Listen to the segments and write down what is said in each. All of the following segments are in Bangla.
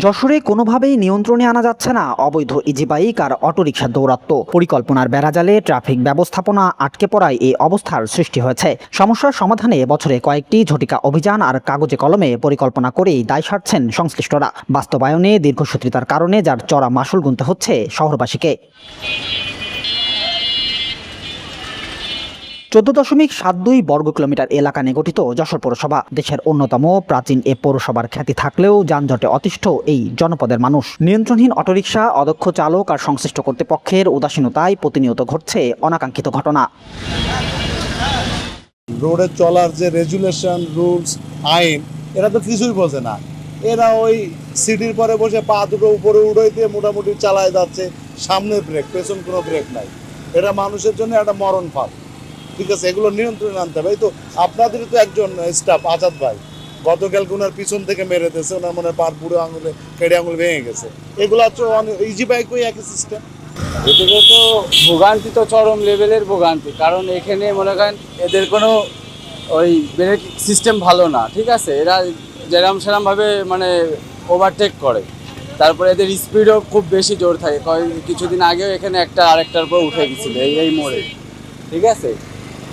যশোরে কোনোভাবেই নিয়ন্ত্রণে আনা যাচ্ছে না অবৈধ ইজি বাইক আর অটোরিকশার দৌরাত্ম্য। পরিকল্পনার বেড়াজালে ট্রাফিক ব্যবস্থাপনা আটকে পড়ায় এই অবস্থার সৃষ্টি হয়েছে। সমস্যার সমাধানে বছরে কয়েকটি ঝটিকা অভিযান আর কাগজে কলমে পরিকল্পনা করেই দায় সারছেন সংশ্লিষ্টরা। বাস্তবায়নে দীর্ঘসূত্রিতার কারণে যার চড়া মাশুল গুনতে হচ্ছে শহরবাসীকে। 14.72 বর্গ কিলোমিটার এলাকা নিয়ে গঠিত যশোর পৌরসভা। দেশের অন্যতম প্রাচীন এ পৌরসভার খ্যাতি থাকলেও যানজটে অতিষ্ঠ এই জনপদের মানুষ। নিয়ন্ত্রণহীন অটোরিকশা, অদক্ষ চালক আর সংশ্লিষ্ট কর্তৃপক্ষের উদাসীনতায় প্রতিনিয়ত ঘটছে অনাকাঙ্ক্ষিত ঘটনা। রোডে চলার যে রেজুলেশন, রুলস, আইন, এরা তো কিছুই বোঝে না। এরা ওই সিটির পরে বসে পা দুটো উপরে উড়াই দিয়ে মোটামুটি চালায় যাচ্ছে। সামনে ব্রেক, পেছন কোনো ব্রেক নাই। এটা মানুষের জন্য একটা মরণ ফাঁদ। ঠিক আছে, এগুলো নিয়ন্ত্রণে আনতে হবে। এই তো আপনাদেরই তো একজন স্টাফ আজাদ ভাই গতকালকে ওনার পিছন থেকে মেরে দিয়েছে, ওনার মনে পার বুড়ো আঙুলে কেড়ে আঙুল ভেঙে গেছে। এগুলো হচ্ছে ইজি বাইক ওই একই সিস্টেম। এদিকে তো ভোগান্তি তো চরম লেভেলের ভোগান্তি, কারণ এখানে মনে করেন এদের কোনো ওই ব্রেক সিস্টেম ভালো না। ঠিক আছে, এরা সেরমভাবে মানে ওভারটেক করে। তারপরে এদের স্পিডও খুব বেশি জোর থাকে। কিছুদিন আগেও এখানে একটা আরেকটার উপর উঠে গেছিল এই মোড়ে। ঠিক আছে,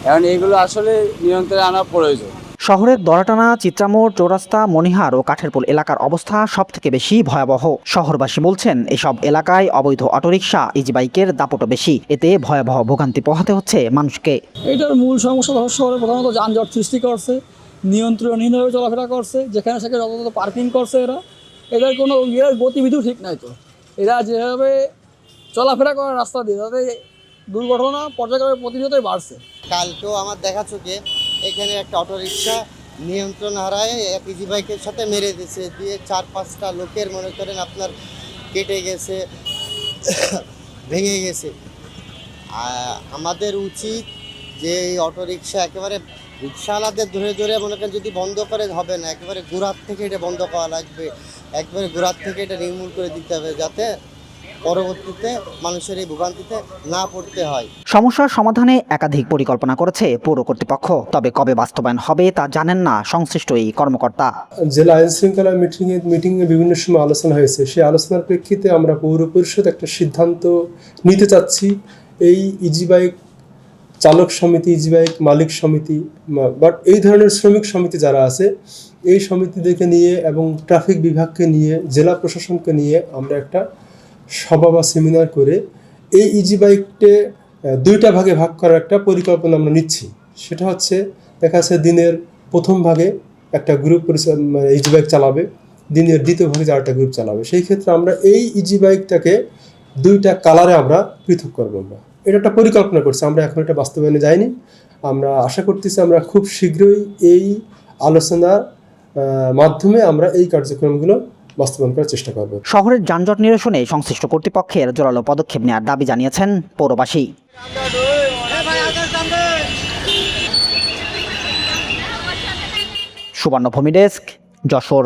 এখন এইগুলো আসলে নিয়ন্ত্রণে আনা প্রয়োজন। শহরের দরাটানা, চিত্রামোড়, চৌরাস্তা, মনিহার ও কাঠেরপুল এলাকার অবস্থা সবথেকে বেশি ভয়াবহ। শহরবাসী বলছেন, এসব এলাকায় অবৈধ অটোরিকশা, ইজি বাইকের দাপটও বেশি। এতে ভয়াবহ ভোগান্তি পোহাতে হচ্ছে মানুষকে। এটার মূল সমস্যা ধর শহরে প্রধানত যানজট সৃষ্টি করছে, নিয়ন্ত্রণহীনভাবে চলাফেরা করছে, যেখানে সেখানে যত পার্কিং করছে। এদের কোনো গতিবিধিও ঠিক নাই। তো এরা যেভাবে চলাফেরা করে রাস্তা দিয়ে, তাতে দুর্ঘটনা পর্যায়ক্রমে প্রতিনিয়তই বাড়ছে। কালকেও আমার দেখা চোখে এখানে একটা অটোরিকশা নিয়ন্ত্রণ হারায় এক ইজি বাইকের সাথে মেরে দিয়েছে, দিয়ে 4-5টা লোকের মনে করেন আপনার কেটে গেছে, ভেঙে গেছে। আমাদের উচিত যে এই অটোরিকশা একেবারে রিক্সাওয়ালাদের ধরে ধরে মনে করেন যদি বন্ধ করে হবে না, একেবারে গোড়ার থেকে এটা বন্ধ করা লাগবে। একবারে গোড়ার থেকে এটা নির্মূল করে দিতে হবে, যাতে পরবর্তীতে মানুষের এই ভোগান্তিতে না পড়তে হয়। সমস্যার সমাধানে একাধিক পরিকল্পনা করেছে পৌর কর্তৃপক্ষ, তবে কবে বাস্তবায়ন হবে তা জানেন না সংশ্লিষ্ট এই কর্মকর্তা। জেলা আইন শৃঙ্খলা মিটিংয়ে বিভিন্ন সময় আলোচনা হয়েছে। সেই আলোচনার প্রেক্ষিতে আমরা পৌর পরিষদ একটা সিদ্ধান্ত নিতে চাচ্ছি। এই ইজি বাইক চালক সমিতি, ইজি বাইক মালিক সমিতি, বাট এই ধরনের শ্রমিক সমিতি যারা আছে, এই সমিতিদেরকে নিয়ে এবং ট্রাফিক বিভাগকে নিয়ে, জেলা প্রশাসনকে নিয়ে আমরা একটা সভা বা সেমিনার করে এই ইজি বাইককে 2টা ভাগে ভাগ করার একটা পরিকল্পনা আমরা নিচ্ছি। সেটা হচ্ছে দেখা যাচ্ছে দিনের প্রথম ভাগে একটা গ্রুপ ইজি বাইক চালাবে, দিনের দ্বিতীয় ভাগে আরেকটা গ্রুপ চালাবে। সেই ক্ষেত্রে আমরা এই ইজি বাইকটাকে 2টা কালারে আমরা পৃথক করবো। এটা একটা পরিকল্পনা করছি, আমরা এখন এটা বাস্তবায়নে যাইনি। আমরা আশা করতেছি আমরা খুব শীঘ্রই এই আলোচনার মাধ্যমে আমরা এই কার্যক্রমগুলো বাস্তবায়ন করার চেষ্টা করব। শহরের যানজট নিরসনে সংশ্লিষ্ট কর্তৃপক্ষের জোরালো পদক্ষেপ নেওয়ার দাবি জানিয়েছেন পৌরবাসী। সুবর্ণভূমি ডেস্ক, যশোর।